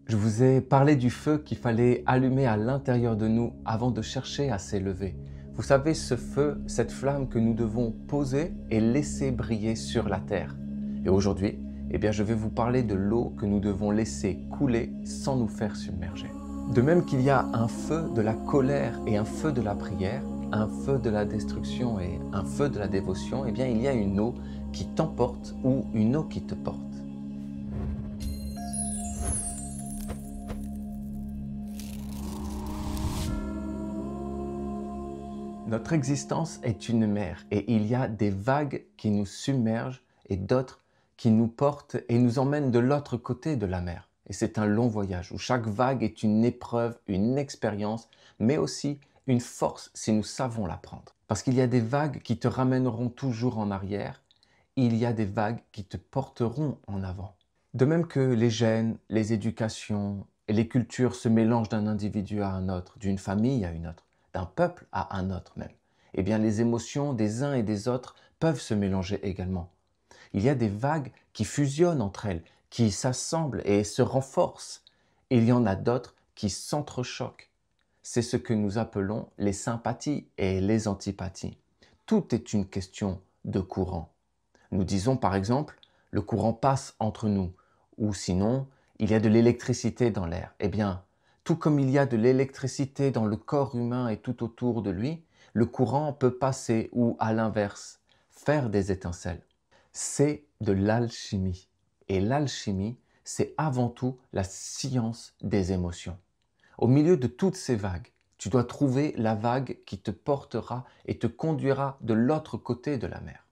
Je vous ai parlé du feu qu'il fallait allumer à l'intérieur de nous avant de chercher à s'élever. Vous savez, ce feu, cette flamme que nous devons poser et laisser briller sur la terre. Et aujourd'hui, je vais vous parler de l'eau que nous devons laisser couler sans nous faire submerger. De même qu'il y a un feu de la colère et un feu de la prière, un feu de la destruction et un feu de la dévotion, il y a une eau qui t'emporte ou une eau qui te porte. Notre existence est une mer et il y a des vagues qui nous submergent et d'autres qui nous portent et nous emmènent de l'autre côté de la mer. Et c'est un long voyage où chaque vague est une épreuve, une expérience, mais aussi une force si nous savons la prendre. Parce qu'il y a des vagues qui te ramèneront toujours en arrière, il y a des vagues qui te porteront en avant. De même que les gènes, les éducations et les cultures se mélangent d'un individu à un autre, d'une famille à une autre, d'un peuple à un autre même, les émotions des uns et des autres peuvent se mélanger également. Il y a des vagues qui fusionnent entre elles, qui s'assemblent et se renforcent. Il y en a d'autres qui s'entrechoquent. C'est ce que nous appelons les sympathies et les antipathies. Tout est une question de courant. Nous disons par exemple, le courant passe entre nous, ou sinon, il y a de l'électricité dans l'air. Tout comme il y a de l'électricité dans le corps humain et tout autour de lui, le courant peut passer ou, à l'inverse, faire des étincelles. C'est de l'alchimie. Et l'alchimie, c'est avant tout la science des émotions. Au milieu de toutes ces vagues, tu dois trouver la vague qui te portera et te conduira de l'autre côté de la mer.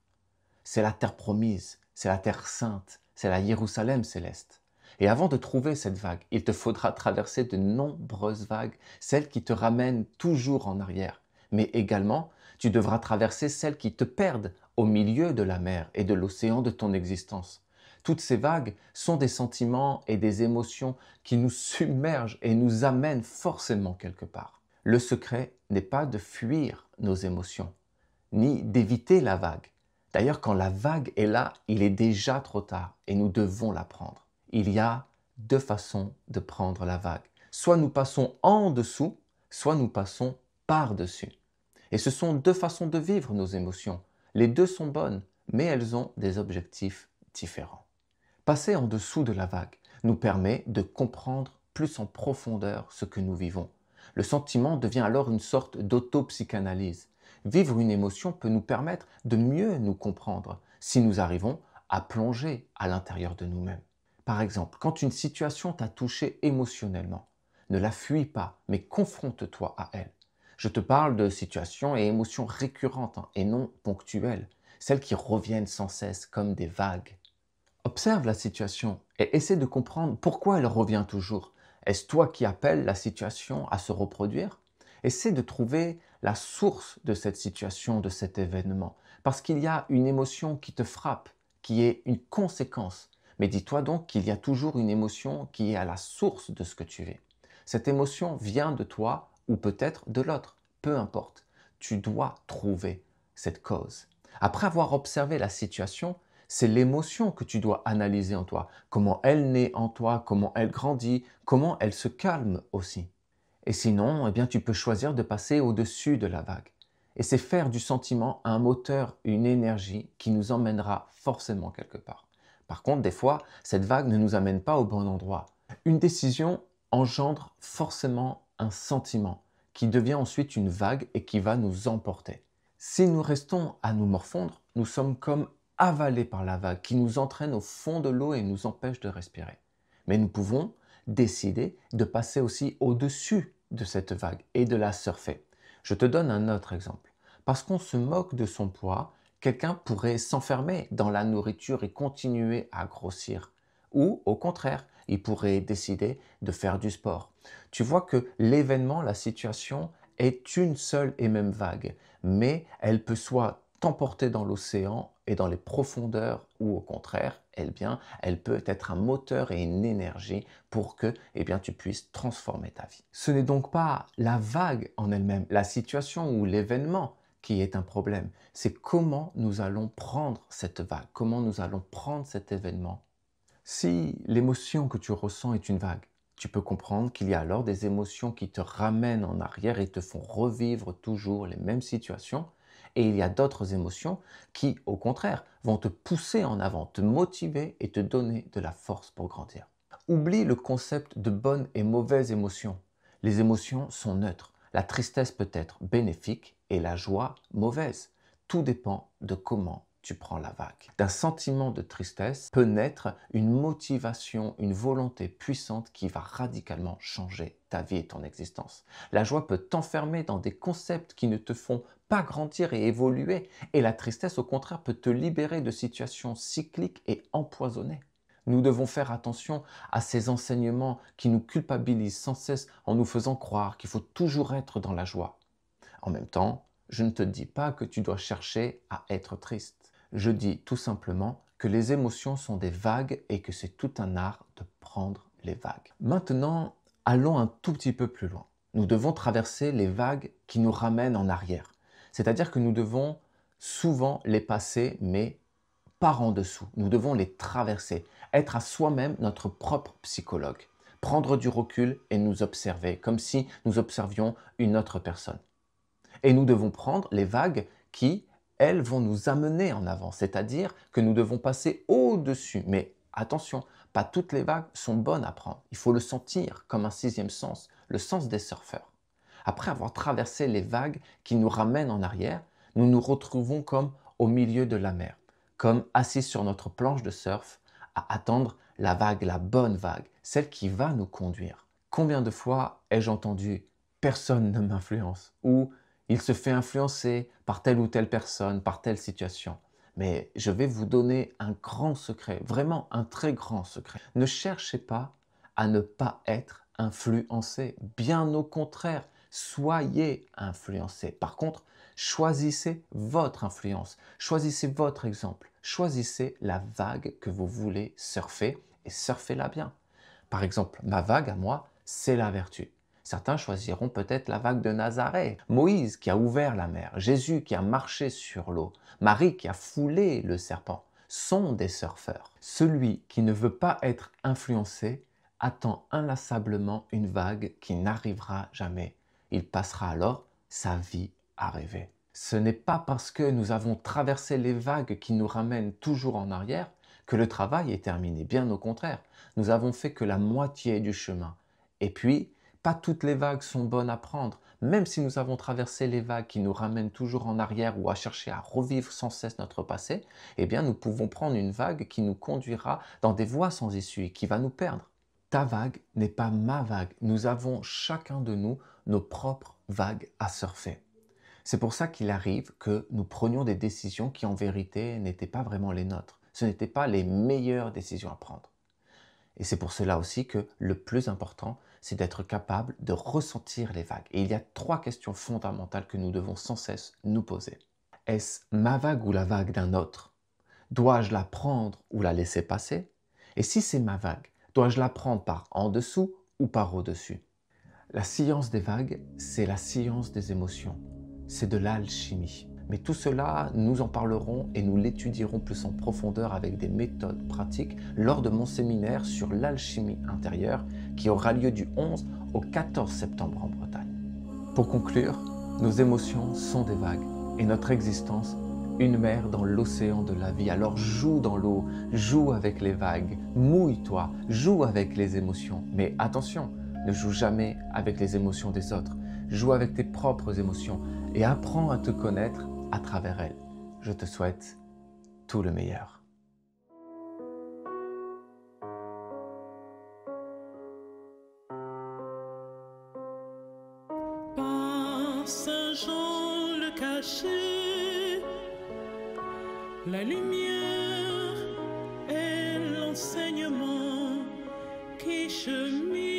C'est la terre promise, c'est la terre sainte, c'est la Jérusalem céleste. Et avant de trouver cette vague, il te faudra traverser de nombreuses vagues, celles qui te ramènent toujours en arrière. Mais également, tu devras traverser celles qui te perdent au milieu de la mer et de l'océan de ton existence. Toutes ces vagues sont des sentiments et des émotions qui nous submergent et nous amènent forcément quelque part. Le secret n'est pas de fuir nos émotions, ni d'éviter la vague. D'ailleurs, quand la vague est là, il est déjà trop tard et nous devons la prendre. Il y a deux façons de prendre la vague. Soit nous passons en dessous, soit nous passons par-dessus. Et ce sont deux façons de vivre nos émotions. Les deux sont bonnes, mais elles ont des objectifs différents. Passer en dessous de la vague nous permet de comprendre plus en profondeur ce que nous vivons. Le sentiment devient alors une sorte d'autopsychanalyse. Vivre une émotion peut nous permettre de mieux nous comprendre si nous arrivons à plonger à l'intérieur de nous-mêmes. Par exemple, quand une situation t'a touché émotionnellement, ne la fuis pas, mais confronte-toi à elle. Je te parle de situations et émotions récurrentes et non ponctuelles, celles qui reviennent sans cesse comme des vagues. Observe la situation et essaie de comprendre pourquoi elle revient toujours. Est-ce toi qui appelles la situation à se reproduire? Essaie de trouver la source de cette situation, de cet événement, parce qu'il y a une émotion qui te frappe, qui est une conséquence. Mais dis-toi donc qu'il y a toujours une émotion qui est à la source de ce que tu vis. Cette émotion vient de toi ou peut-être de l'autre, peu importe. Tu dois trouver cette cause. Après avoir observé la situation, c'est l'émotion que tu dois analyser en toi, comment elle naît en toi, comment elle grandit, comment elle se calme aussi. Et sinon, tu peux choisir de passer au-dessus de la vague. Et c'est faire du sentiment un moteur, une énergie qui nous emmènera forcément quelque part. Par contre, des fois, cette vague ne nous amène pas au bon endroit. Une décision engendre forcément un sentiment qui devient ensuite une vague et qui va nous emporter. Si nous restons à nous morfondre, nous sommes comme avalés par la vague qui nous entraîne au fond de l'eau et nous empêche de respirer. Mais nous pouvons décider de passer aussi au-dessus de cette vague et de la surfer. Je te donne un autre exemple. Parce qu'on se moque de son poids, quelqu'un pourrait s'enfermer dans la nourriture et continuer à grossir. Ou au contraire, il pourrait décider de faire du sport. Tu vois que l'événement, la situation est une seule et même vague, mais elle peut soit t'emporter dans l'océan et dans les profondeurs ou au contraire, elle peut être un moteur et une énergie pour que tu puisses transformer ta vie. Ce n'est donc pas la vague en elle-même, la situation ou l'événement qui est un problème, c'est comment nous allons prendre cette vague, comment nous allons prendre cet événement. Si l'émotion que tu ressens est une vague, Tu peux comprendre qu'il y a alors des émotions qui te ramènent en arrière et te font revivre toujours les mêmes situations. Et il y a d'autres émotions qui, au contraire, vont te pousser en avant, te motiver et te donner de la force pour grandir. Oublie le concept de bonnes et mauvaises émotions. Les émotions sont neutres. La tristesse peut être bénéfique et la joie mauvaise. Tout dépend de comment tu prends la vague. D'un sentiment de tristesse peut naître une motivation, une volonté puissante qui va radicalement changer ta vie et ton existence. La joie peut t'enfermer dans des concepts qui ne te font pas grandir et évoluer. Et la tristesse, au contraire, peut te libérer de situations cycliques et empoisonnées. Nous devons faire attention à ces enseignements qui nous culpabilisent sans cesse en nous faisant croire qu'il faut toujours être dans la joie. En même temps, je ne te dis pas que tu dois chercher à être triste. Je dis tout simplement que les émotions sont des vagues et que c'est tout un art de prendre les vagues. Maintenant, allons un tout petit peu plus loin. Nous devons traverser les vagues qui nous ramènent en arrière. C'est-à-dire que nous devons souvent les passer, mais par en dessous. Nous devons les traverser, être à soi-même notre propre psychologue, prendre du recul et nous observer comme si nous observions une autre personne. Et nous devons prendre les vagues qui, elles, vont nous amener en avant, c'est-à-dire que nous devons passer au-dessus. Mais attention, pas toutes les vagues sont bonnes à prendre. Il faut le sentir comme un sixième sens, le sens des surfeurs. Après avoir traversé les vagues qui nous ramènent en arrière, nous nous retrouvons comme au milieu de la mer, comme assis sur notre planche de surf à attendre la vague, la bonne vague, celle qui va nous conduire. Combien de fois ai-je entendu « personne ne m'influence » ou « il se fait influencer par telle ou telle personne, par telle situation ». Mais je vais vous donner un grand secret, vraiment un très grand secret. Ne cherchez pas à ne pas être influencé. Bien au contraire, soyez influencé. Par contre, choisissez votre influence, choisissez votre exemple, choisissez la vague que vous voulez surfer et surfez-la bien. Par exemple, ma vague à moi, c'est la vertu. Certains choisiront peut-être la vague de Nazareth, Moïse qui a ouvert la mer, Jésus qui a marché sur l'eau, Marie qui a foulé le serpent, sont des surfeurs. Celui qui ne veut pas être influencé attend inlassablement une vague qui n'arrivera jamais. Il passera alors sa vie à rêver. Ce n'est pas parce que nous avons traversé les vagues qui nous ramènent toujours en arrière que le travail est terminé. Bien au contraire, nous avons fait que la moitié du chemin. Et puis, pas toutes les vagues sont bonnes à prendre. Même si nous avons traversé les vagues qui nous ramènent toujours en arrière ou à chercher à revivre sans cesse notre passé, eh bien nous pouvons prendre une vague qui nous conduira dans des voies sans issue et qui va nous perdre. Ta vague n'est pas ma vague. Nous avons chacun de nous nos propres vagues à surfer. C'est pour ça qu'il arrive que nous prenions des décisions qui en vérité n'étaient pas vraiment les nôtres. Ce n'étaient pas les meilleures décisions à prendre. Et c'est pour cela aussi que le plus important, c'est d'être capable de ressentir les vagues. Et il y a 3 questions fondamentales que nous devons sans cesse nous poser. Est-ce ma vague ou la vague d'un autre? Dois-je la prendre ou la laisser passer? Et si c'est ma vague, dois-je la prendre par en dessous ou par au-dessus? La science des vagues, c'est la science des émotions. C'est de l'alchimie. Mais tout cela, nous en parlerons et nous l'étudierons plus en profondeur avec des méthodes pratiques lors de mon séminaire sur l'alchimie intérieure qui aura lieu du 11 au 14 septembre en Bretagne. Pour conclure, nos émotions sont des vagues et notre existence, une mer dans l'océan de la vie. Alors joue dans l'eau, joue avec les vagues, mouille-toi, joue avec les émotions. Mais attention, ne joue jamais avec les émotions des autres. Joue avec tes propres émotions et apprends à te connaître à travers elles. Je te souhaite tout le meilleur. Par Saint Jean le caché, la lumière et l'enseignement qui cheminent.